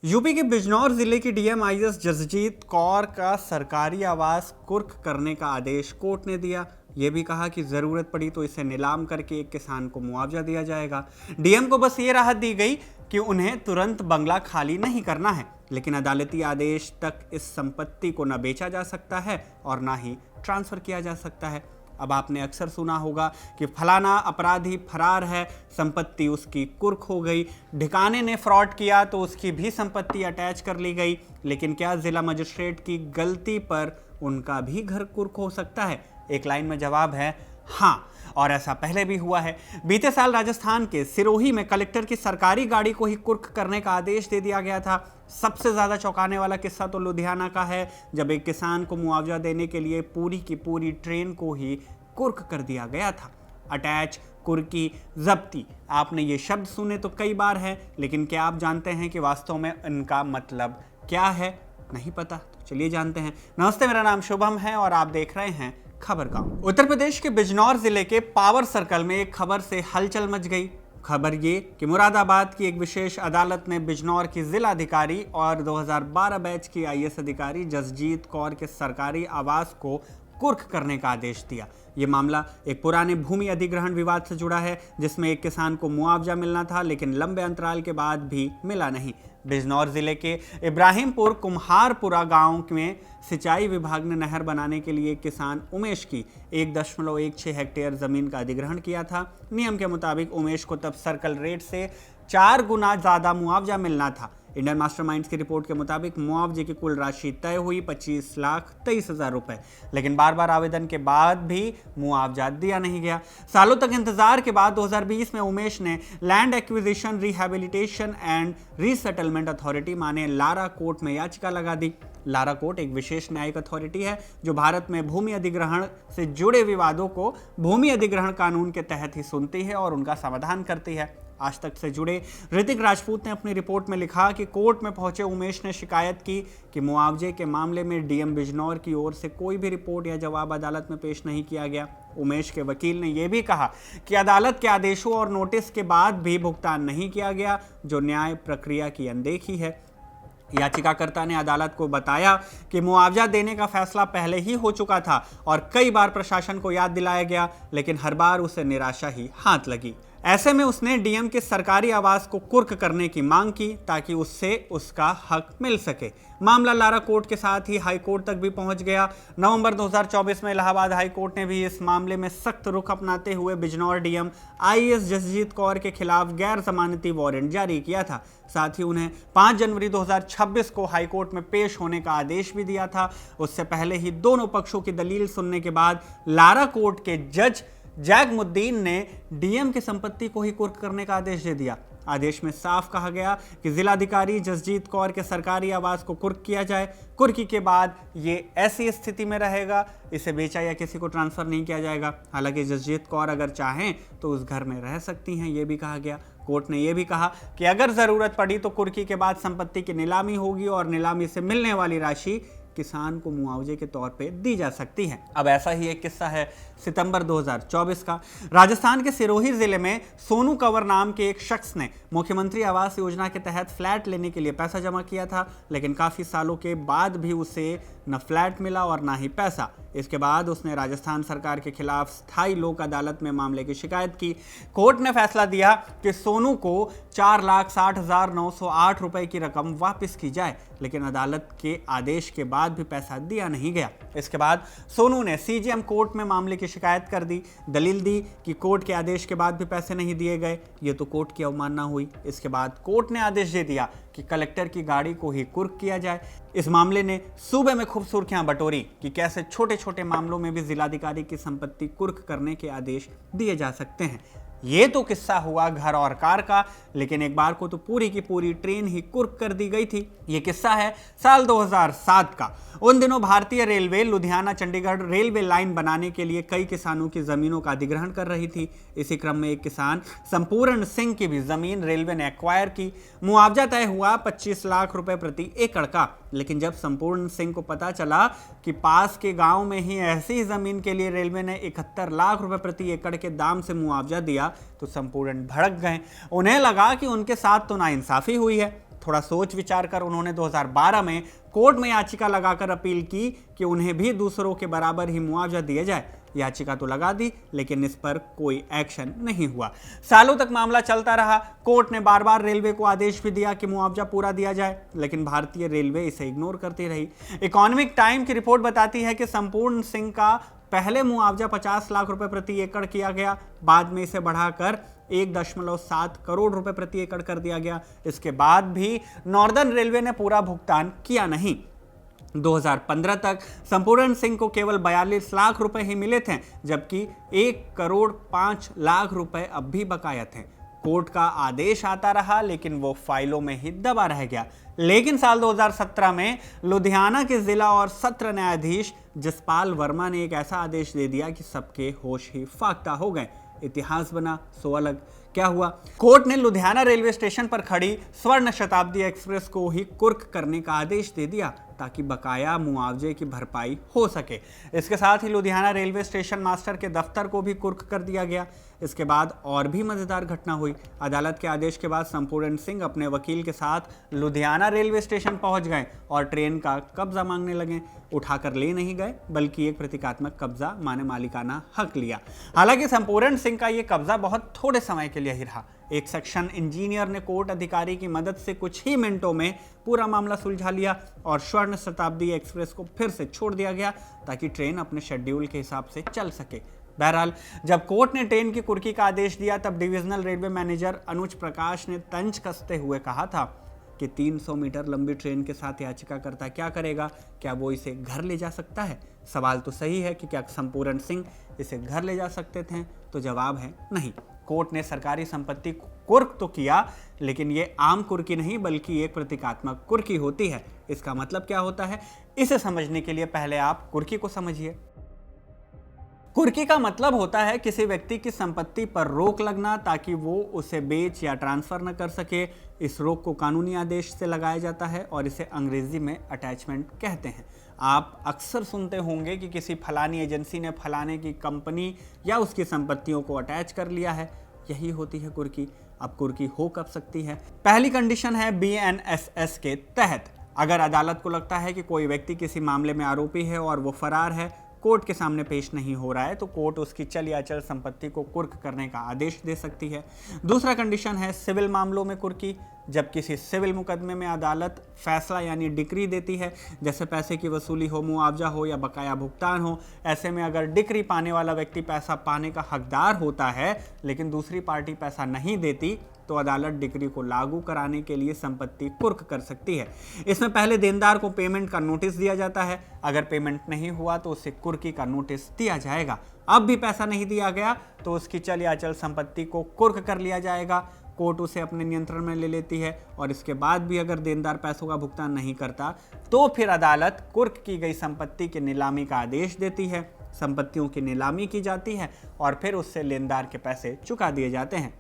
UP के बिजनौर जिले की डीएम आईएएस जसजीत कौर का सरकारी आवास कुर्क करने का आदेश कोर्ट ने दिया। ये भी कहा कि जरूरत पड़ी तो इसे नीलाम करके एक किसान को मुआवजा दिया जाएगा। डीएम को बस ये राहत दी गई कि उन्हें तुरंत बंगला खाली नहीं करना है, लेकिन अदालती आदेश तक इस संपत्ति को न बेचा जा सकता है और न ही ट्रांसफर किया जा सकता है। अब आपने अक्सर सुना होगा कि फलाना अपराधी फरार है, संपत्ति उसकी कुर्क हो गई, ठिकाने ने फ्रॉड किया तो उसकी भी संपत्ति अटैच कर ली गई। लेकिन क्या जिला मजिस्ट्रेट की गलती पर उनका भी घर कुर्क हो सकता है? एक लाइन में जवाब है हाँ, और ऐसा पहले भी हुआ है। बीते साल राजस्थान के सिरोही में कलेक्टर की सरकारी गाड़ी को ही कुर्क करने का आदेश दे दिया गया था। सबसे ज्यादा चौंकाने वाला किस्सा तो लुधियाना का है, जब एक किसान को मुआवजा देने के लिए पूरी की पूरी ट्रेन को ही कुर्क कर दिया गया था। अटैच, कुर्की, जब्ती, आपने ये शब्द सुने तो कई बार हैं, लेकिन क्या आप जानते हैं कि वास्तव में इनका मतलब क्या है? नहीं पता? तो चलिए जानते हैं। नमस्ते, मेरा नाम शुभम है और आप देख रहे हैं खबर गांव। उत्तर प्रदेश के बिजनौर जिले के पावर सर्कल में एक खबर से हलचल मच गई। खबर ये कि मुरादाबाद की एक विशेष अदालत ने बिजनौर की जिला अधिकारी और 2012 बैच की आईएएस अधिकारी जसजीत कौर के सरकारी आवास को कुर्क करने का आदेश दिया। ये मामला एक पुराने भूमि अधिग्रहण विवाद से जुड़ा है, जिसमें एक किसान को मुआवजा मिलना था, लेकिन लंबे अंतराल के बाद भी मिला नहीं। बिजनौर जिले के इब्राहिमपुर कुम्हारपुरा गांव में सिंचाई विभाग ने नहर बनाने के लिए किसान उमेश की 1.16 हेक्टेयर जमीन का अधिग्रहण किया था। नियम के मुताबिक उमेश को तब सर्कल रेट से 4 गुना ज्यादा मुआवजा मिलना था। इंडियन मास्टरमाइंड्स की रिपोर्ट के मुताबिक मुआवजे की कुल राशि तय हुई 25,23,000 रुपए, लेकिन बार बार आवेदन के बाद भी मुआवजा दिया नहीं गया। सालों तक इंतजार के बाद 2020 में उमेश ने land acquisition rehabilitation and resettlement authority माने लारा कोर्ट में याचिका लगा दी। लारा कोर्ट एक विशेष न्यायिक अथॉरिटी है जो भारत में भूमि अधिग्रहण से जुड़े विवादों को भूमि अधिग्रहण कानून के तहत ही सुनती है और उनका समाधान करती है। आज तक से जुड़े ऋतिक राजपूत ने अपनी रिपोर्ट में लिखा कि कोर्ट में पहुंचे उमेश ने शिकायत की कि मुआवजे के मामले में डीएम बिजनौर की ओर से कोई भी रिपोर्ट या जवाब अदालत में पेश नहीं किया गया। उमेश के वकील ने यह भी कहा कि अदालत के आदेशों और नोटिस के बाद भी भुगतान नहीं किया गया, जो न्याय प्रक्रिया की अनदेखी है। याचिकाकर्ता ने अदालत को बताया कि मुआवजा देने का फैसला पहले ही हो चुका था और कई बार प्रशासन को याद दिलाया गया, लेकिन हर बार उसे निराशा ही हाथ लगी। ऐसे में उसने डीएम के सरकारी आवास को कुर्क करने की मांग की ताकि उससे उसका हक मिल सके। मामला लारा कोर्ट के साथ ही हाई कोर्ट तक भी पहुंच गया। नवंबर 2024 में इलाहाबाद हाई कोर्ट ने भी इस मामले में सख्त रुख अपनाते हुए बिजनौर डीएम आईएएस जसजीत कौर के खिलाफ गैर जमानती वारंट जारी किया था। साथ ही उन्हें 5 जनवरी 2026 को हाई कोर्ट में पेश होने का आदेश भी दिया था। उससे पहले ही दोनों पक्षों की दलील सुनने के बाद लारा कोर्ट के जज जैगमुद्दीन ने डीएम की संपत्ति को ही कुर्क करने का आदेश दे दिया। आदेश में साफ कहा गया कि जिलाधिकारी जसजीत कौर के सरकारी आवास को कुर्क किया जाए। कुर्की के बाद ये ऐसी स्थिति में रहेगा, इसे बेचा या किसी को ट्रांसफर नहीं किया जाएगा। हालांकि जसजीत कौर अगर चाहें तो उस घर में रह सकती हैं, ये भी कहा गया। कोर्ट ने यह भी कहा कि अगर जरूरत पड़ी तो कुर्की के बाद संपत्ति की नीलामी होगी और नीलामी से मिलने वाली राशि किसान को मुआवजे के तौर पे दी जा सकती है। अब ऐसा ही एक किस्सा है सितंबर 2024 का। राजस्थान के सिरोही जिले में सोनू कंवर नाम के एक शख्स ने मुख्यमंत्री आवास योजना के तहत फ्लैट लेने के लिए पैसा जमा किया था, लेकिन काफी सालों के बाद भी उसे न फ्लैट मिला और ना ही पैसा। इसके बाद उसने राजस्थान सरकार के खिलाफ स्थायी लोक अदालत में मामले की शिकायत की। कोर्ट ने फैसला दिया कि सोनू को 4,60,908 रुपए की रकम वापस की जाए, लेकिन अदालत के आदेश के बाद भी पैसा दिया नहीं गया। इसके बाद सोनू ने सीजेएम कोर्ट में मामले की शिकायत कर दी। दलील दी कि कोर्ट के आदेश के बाद भी पैसे नहीं दिए गए, ये तो कोर्ट की अवमानना हुई। इसके बाद कोर्ट ने आदेश दे दिया कि कलेक्टर की गाड़ी को ही कुर्क किया जाए। इस मामले ने सूबे में खूब सुर्खियां बटोरी कि कैसे छोटे छोटे मामलों में भी जिलाधिकारी की संपत्ति कुर्क करने के आदेश दिए जा सकते हैं। ये तो किस्सा हुआ घर और कार का, लेकिन एक बार को तो पूरी की पूरी ट्रेन ही कुर्क कर दी गई थी। ये किस्सा है साल 2007 का। उन दिनों भारतीय railway Ludhiana Chandigarh railway line बनाने के लिए कई किसानों की जमीनों का अधिग्रहण कर रही थी। इसी क्रम में एक किसान संपूर्ण सिंह की भी जमीन रेलवे ने एक्वायर की। मुआवजा तय हुआ 25 लाख रुपए प्रति एकड़ का, लेकिन जब संपूर्ण सिंह को पता चला कि पास के गांव में ही ऐसी ही जमीन के लिए रेलवे ने 71 लाख रुपए प्रति एकड़ के दाम से मुआवजा दिया तो संपूर्ण भड़क गए। उन्हें लगा कि उनके साथ तो नाइंसाफी हुई है। थोड़ा सोच विचार कर उन्होंने 2012 में कोर्ट में याचिका लगाकर अपील की कि उन्हें भी दूसरों के बराबर ही मुआवजा दिया जाए। याचिका तो लगा दी, लेकिन इस पर कोई एक्शन नहीं हुआ। सालों तक मामला चलता रहा। कोर्ट ने बार बार रेलवे को आदेश भी दिया कि मुआवजा पूरा दिया जाए, लेकिन भारतीय रेलवे इसे इग्नोर करती रही। इकोनॉमिक टाइम की रिपोर्ट बताती है कि संपूर्ण सिंह का पहले मुआवजा 50 लाख रुपए प्रति एकड़ किया गया, बाद में इसे बढ़ाकर 1.7 करोड़ रुपए प्रति एकड़ कर दिया गया। इसके बाद भी नॉर्दर्न रेलवे ने पूरा भुगतान किया नहीं। 2015 तक संपूर्ण सिंह को केवल 42 लाख रुपए ही मिले थे, जबकि 1 करोड़ 5 लाख रुपए अब भी बकाया थे। कोर्ट का आदेश आता रहा, लेकिन वो फाइलों में ही दबा रह गया। लेकिन साल 2017 में लुधियाना के जिला और सत्र न्यायाधीश जसपाल वर्मा ने एक ऐसा आदेश दे दिया कि सबके होश ही फाख्ता हो गए। इतिहास बना सो अलग। क्या हुआ? कोर्ट ने लुधियाना रेलवे स्टेशन पर खड़ी स्वर्ण शताब्दी एक्सप्रेस को ही कुर्क करने का आदेश दे दिया, ताकि बकाया मुआवजे की भरपाई हो सके। इसके साथ ही लुधियाना रेलवे स्टेशन मास्टर के दफ्तर को भी कुर्क कर दिया गया। इसके बाद और भी मजेदार घटना हुई। अदालत के आदेश के बाद संपूर्ण सिंह अपने वकील के साथ लुधियाना रेलवे स्टेशन पहुंच गए और ट्रेन का कब्जा मांगने लगे। उठाकर ले नहीं गए, बल्कि एक प्रतीकात्मक कब्जा माने मालिकाना हक लिया। हालांकि संपूर्ण सिंह का यह कब्जा बहुत थोड़े समय के लिए ही रहा। एक सेक्शन इंजीनियर ने कोर्ट अधिकारी की मदद से कुछ ही मिनटों में पूरा मामला सुलझा लिया और स्वर्ण शताब्दी एक्सप्रेस को फिर से छोड़ दिया गया, ताकि ट्रेन अपने शेड्यूल के हिसाब से चल सके। बहरहाल, जब कोर्ट ने ट्रेन की कुर्की का आदेश दिया, तब डिविजनल रेलवे मैनेजर अनुज प्रकाश ने तंज कसते हुए कहा था कि 300 मीटर लंबी ट्रेन के साथ याचिकाकर्ता क्या करेगा? क्या वो इसे घर ले जा सकता है? सवाल तो सही है कि क्या संपूर्ण सिंह इसे घर ले जा सकते थे? तो जवाब है नहीं। कोर्ट ने सरकारी संपत्ति को कुर्क तो किया, लेकिन ये आम कुर्की नहीं, बल्कि एक प्रतीकात्मक कुर्की होती है। इसका मतलब क्या होता है, इसे समझने के लिए पहले आप कुर्की को समझिए। कुर्की का मतलब होता है किसी व्यक्ति की संपत्ति पर रोक लगना, ताकि वो उसे बेच या ट्रांसफर न कर सके। इस रोक को कानूनी आदेश से लगाया जाता है और इसे अंग्रेजी में अटैचमेंट कहते हैं। आप अक्सर सुनते होंगे कि किसी फलानी एजेंसी ने फलाने की कंपनी या उसकी संपत्तियों को अटैच कर लिया है। यही होती है कुर्की। अब कुर्की हो कब सकती है? पहली कंडीशन है BNSS के तहत। अगर अदालत को लगता है कि कोई व्यक्ति किसी मामले में आरोपी है और वो फरार है, कोर्ट के सामने पेश नहीं हो रहा है, तो कोर्ट उसकी चल या अचल संपत्ति को कुर्क करने का आदेश दे सकती है। दूसरा कंडीशन है सिविल मामलों में कुर्की। जब किसी सिविल मुकदमे में अदालत फैसला यानी डिक्री देती है, जैसे पैसे की वसूली हो, मुआवजा हो या बकाया भुगतान हो, ऐसे में अगर डिक्री पाने वाला व्यक्ति पैसा पाने का हकदार होता है, लेकिन दूसरी पार्टी पैसा नहीं देती, तो अदालत डिक्री को लागू कराने के लिए संपत्ति कुर्क कर सकती है। इसमें पहले देनदार को पेमेंट का नोटिस दिया जाता है। अगर पेमेंट नहीं हुआ तो उसे कुर्की का नोटिस दिया जाएगा। अब भी पैसा नहीं दिया गया तो उसकी चल या अचल संपत्ति को कुर्क कर लिया जाएगा। कोर्ट उसे अपने नियंत्रण में ले लेती है और इसके बाद भी अगर देनदार पैसों का भुगतान नहीं करता, तो फिर अदालत कुर्क की गई संपत्ति की नीलामी का आदेश देती है। संपत्तियों की नीलामी की जाती है और फिर उससे लेनदार के पैसे चुका दिए जाते हैं।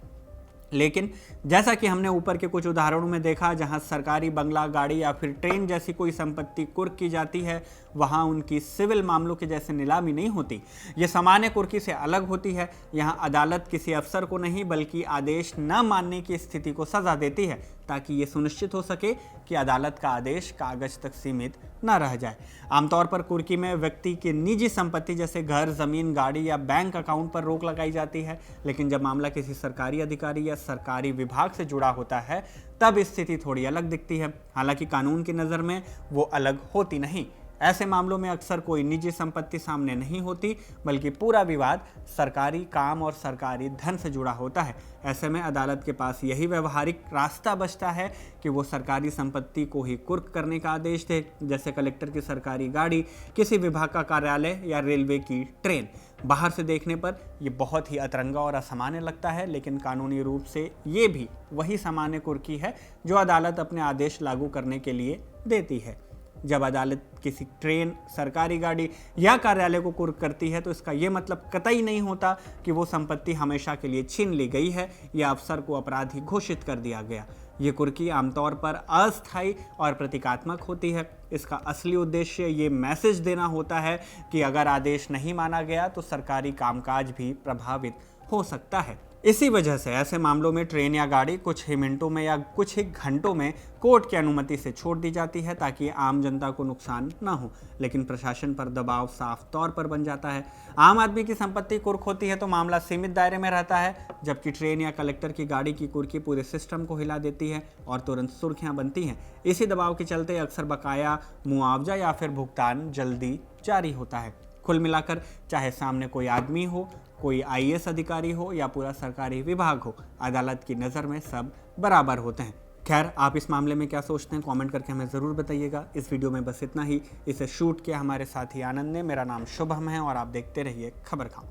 लेकिन जैसा कि हमने ऊपर के कुछ उदाहरणों में देखा, जहां सरकारी बंगला, गाड़ी या फिर ट्रेन जैसी कोई संपत्ति कुर्क की जाती है, वहां उनकी सिविल मामलों के जैसे नीलामी नहीं होती। ये सामान्य कुर्की से अलग होती है। यहां अदालत किसी अफसर को नहीं, बल्कि आदेश न मानने की स्थिति को सजा देती है, ताकि ये सुनिश्चित हो सके कि अदालत का आदेश कागज तक सीमित न रह जाए। आमतौर पर कुर्की में व्यक्ति की निजी संपत्ति जैसे घर, जमीन, गाड़ी या बैंक अकाउंट पर रोक लगाई जाती है। लेकिन जब मामला किसी सरकारी अधिकारी या सरकारी विभाग से जुड़ा होता है, तब स्थिति थोड़ी अलग दिखती है। हालांकि कानून की नज़र में वो अलग होती नहीं। ऐसे मामलों में अक्सर कोई निजी संपत्ति सामने नहीं होती, बल्कि पूरा विवाद सरकारी काम और सरकारी धन से जुड़ा होता है। ऐसे में अदालत के पास यही व्यवहारिक रास्ता बचता है कि वो सरकारी संपत्ति को ही कुर्क करने का आदेश दे, जैसे कलेक्टर की सरकारी गाड़ी, किसी विभाग का कार्यालय या रेलवे की ट्रेन। बाहर से देखने पर यह बहुत ही अतरंगा और असामान्य लगता है, लेकिन कानूनी रूप से ये भी वही सामान्य कुर्की है जो अदालत अपने आदेश लागू करने के लिए देती है। जब अदालत किसी ट्रेन, सरकारी गाड़ी या कार्यालय को कुर्क करती है, तो इसका यह मतलब कतई नहीं होता कि वो संपत्ति हमेशा के लिए छीन ली गई है या अफसर को अपराधी घोषित कर दिया गया। ये कुर्की आमतौर पर अस्थायी और प्रतीकात्मक होती है। इसका असली उद्देश्य ये मैसेज देना होता है कि अगर आदेश नहीं माना गया तो सरकारी कामकाज भी प्रभावित हो सकता है। इसी वजह से ऐसे मामलों में ट्रेन या गाड़ी कुछ ही मिनटों में या कुछ ही घंटों में कोर्ट की अनुमति से छोड़ दी जाती है ताकि आम जनता को नुकसान न हो। लेकिन प्रशासन पर दबाव साफ तौर पर बन जाता है। आम आदमी की संपत्ति कुर्क होती है तो मामला सीमित दायरे में रहता है, जबकि ट्रेन या कलेक्टर की गाड़ी की कुर्की पूरे सिस्टम को हिला देती है और तुरंत सुर्खियां बनती हैं। इसी दबाव के चलते अक्सर बकाया मुआवजा या फिर भुगतान जल्दी जारी होता है। कुल मिलाकर चाहे सामने कोई आदमी हो, कोई आईएएस अधिकारी हो या पूरा सरकारी विभाग हो, अदालत की नज़र में सब बराबर होते हैं। खैर, आप इस मामले में क्या सोचते हैं कमेंट करके हमें ज़रूर बताइएगा। इस वीडियो में बस इतना ही। इसे शूट किया हमारे साथी आनंद ने। मेरा नाम शुभम है और आप देखते रहिए खबर खां।